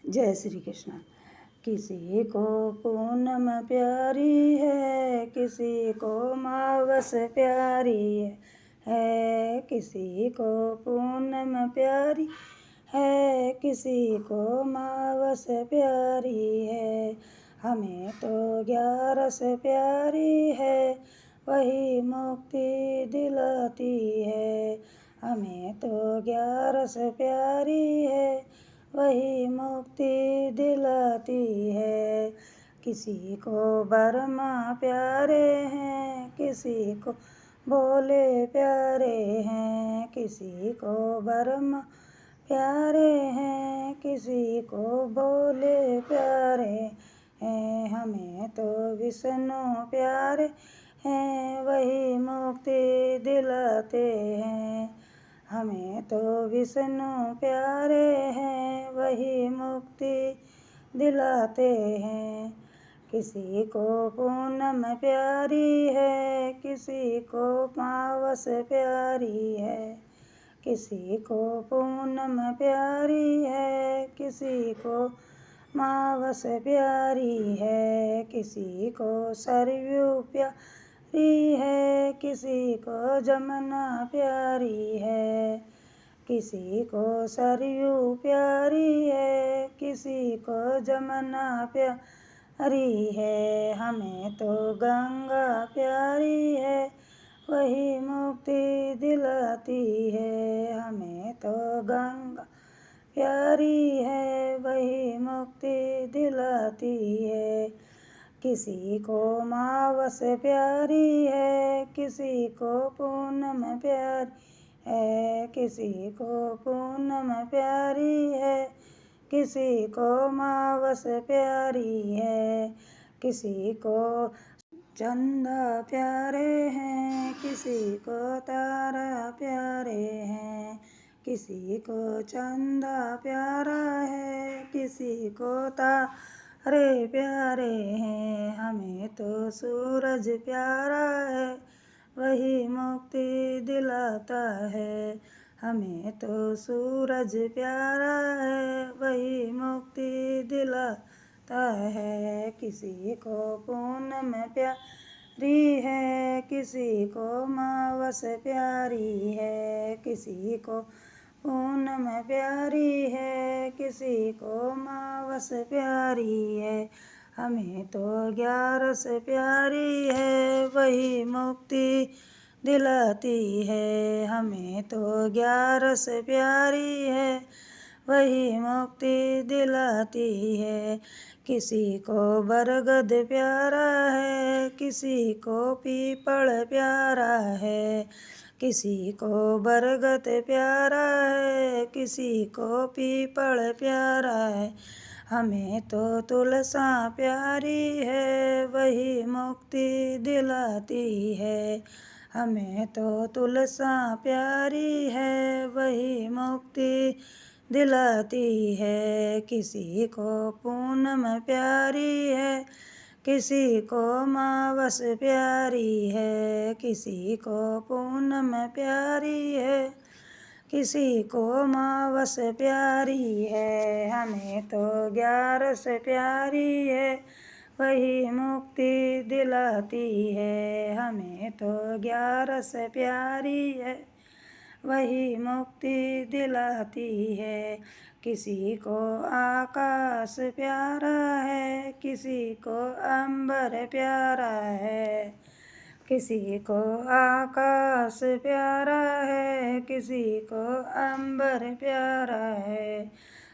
जय श्री कृष्ण। किसी को पूनम प्यारी है, किसी को मावस प्यारी है, किसी को पूनम प्यारी है, किसी को मावस प्यारी है। हमें तो 11 प्यारी है, वही मुक्ति दिलाती है। हमें तो 11 प्यारी है, वही मुक्ति दिलाती है। किसी को ब्रह्मा प्यारे हैं, किसी को भोले प्यारे हैं, किसी को ब्रह्मा प्यारे हैं, किसी को भोले प्यारे हैं। हमें तो विष्णु प्यारे हैं, वही मुक्ति दिलाते हैं। हमें तो विष्णु प्यारे हैं, वही मुक्ति दिलाते हैं। किसी को पूनम प्यारी है, किसी को मावस प्यारी है, किसी को पूनम प्यारी है, किसी को मावस प्यारी है, किसी को सरयू प्यारी है, किसी को जमुना प्यारी है, किसी को सरयू प्यारी है, किसी को जमुना प्यारी है। हमें तो गंगा प्यारी है, वही मुक्ति दिलाती है। हमें तो गंगा प्यारी है, वही मुक्ति दिलाती है। किसी को मावस प्यारी है, किसी को पूनम प्यारी है, किसी को पूनम प्यारी है, किसी को मावस प्यारी है, किसी को चंदा प्यारे हैं, किसी को तारा प्यारे हैं, किसी को चंदा प्यारा है, किसी को तारे प्यारे हैं। हमें तो सूरज प्यारा है, वही मुक्ति दिलाता है। हमें तो सूरज प्यारा है, वही मुक्ति दिलाता है। किसी को पूनम प्यारी है, किसी को मावस प्यारी है, किसी को पूनम प्यारी है, किसी को मावस प्यारी है। हमें तो 11 प्यारी है, वही मुक्ति दिलाती है। हमें तो 11 प्यारी है, वही मुक्ति दिलाती है। किसी को बरगद प्यारा है, किसी को पीपल प्यारा है, किसी को बरगद प्यारा है, किसी को पीपल प्यारा है। हमें तो तुलसा प्यारी है, वही मुक्ति दिलाती है। हमें तो तुलसा प्यारी है, वही मुक्ति दिलाती है। किसी को पूनम प्यारी है, किसी को मावस प्यारी है, किसी को पूनम प्यारी है, किसी को मावस प्यारी है। हमें तो 11 प्यारी है, वही मुक्ति दिलाती है। हमें तो 11 प्यारी है, वही मुक्ति दिलाती है। किसी को आकाश प्यारा है, किसी को अंबर प्यारा है, किसी को आकाश प्यारा है, किसी को अंबर प्यारा है।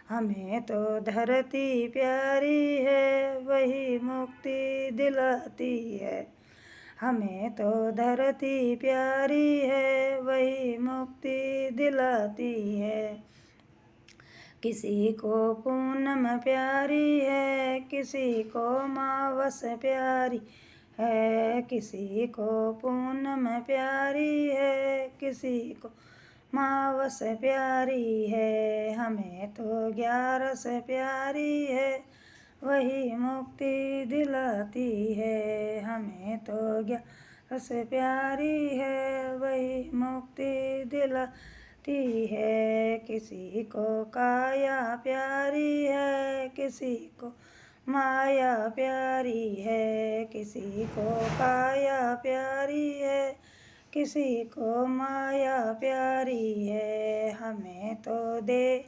हमें तो धरती प्यारी है, वही मुक्ति दिलाती है। हमें तो धरती प्यारी है, वही मुक्ति दिलाती है। किसी को पूनम प्यारी है, किसी को मावस प्यारी है, किसी को पूनम प्यारी है, किसी को मावस प्यारी है। हमें तो 11 प्यारी है, वही मुक्ति दिलाती है। हमें तो 11 प्यारी है, वही मुक्ति दिलाती है। किसी को काया प्यारी है, किसी को माया प्यारी है, किसी को काया प्यारी है, किसी को माया प्यारी है। हमें तो दे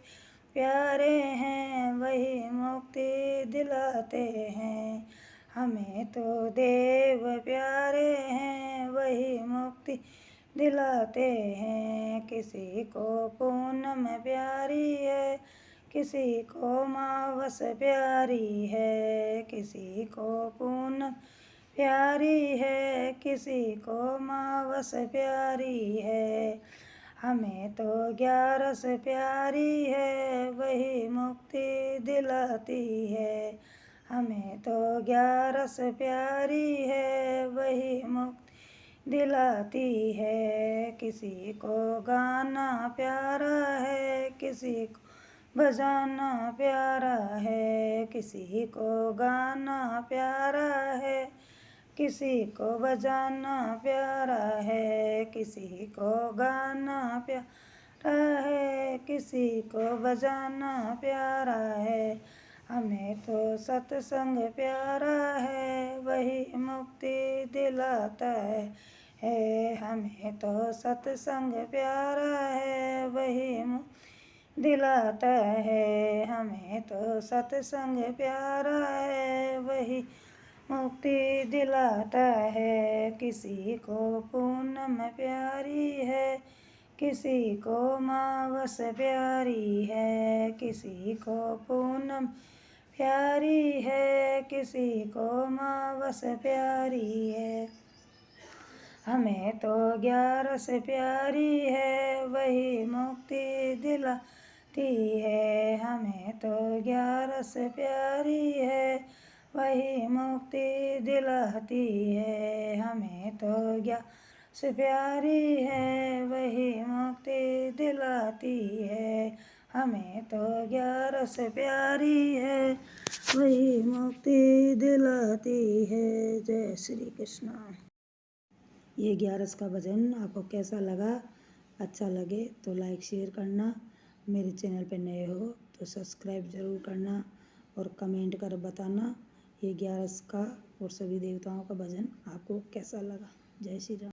प्यारे हैं, वही मुक्ति दिलाते हैं। हमें तो देव प्यारे हैं, वही मुक्ति दिलाते हैं। किसी को पूनम प्यारी है, किसी को मावस प्यारी है, किसी को पूनम प्यारी है, किसी को मावस प्यारी है। हमें तो 11 प्यारी है, वही मुक्ति दिलाती है। हमें तो 11 प्यारी है, वही मुक्ति दिलाती है। किसी को गाना प्यारा है, किसी को बजाना प्यारा है, किसी को गाना प्यारा है, किसी को बजाना प्यारा है, किसी को गाना प्यारा है, किसी को बजाना प्यारा है। हमें तो सत्संग प्यारा है, वही मुक्ति दिलाता है। हमें तो सत्संग प्यारा है, वही मुक्ति दिलाता है। हमें तो सत्संग प्यारा है, वही मुक्ति दिलाता है। किसी को पूनम प्यारी है, किसी को मावस प्यारी है, किसी को पूनम प्यारी है, किसी को मावस प्यारी है। हमें तो 11 प्यारी है, वही मुक्ति दिलाती है। हमें तो 11 प्यारी है, वही मुक्ति दिलाती है। हमें तो 11 प्यारी है, वही मुक्ति दिलाती है। हमें तो 11 प्यारी है, वही मुक्ति दिलाती है। जय श्री कृष्ण। ये 11 का भजन आपको कैसा लगा? अच्छा लगे तो लाइक शेयर करना। मेरे चैनल पे नए हो तो सब्सक्राइब ज़रूर करना और कमेंट कर बताना ये 11 का और सभी देवताओं का भजन आपको कैसा लगा। जय श्री राम।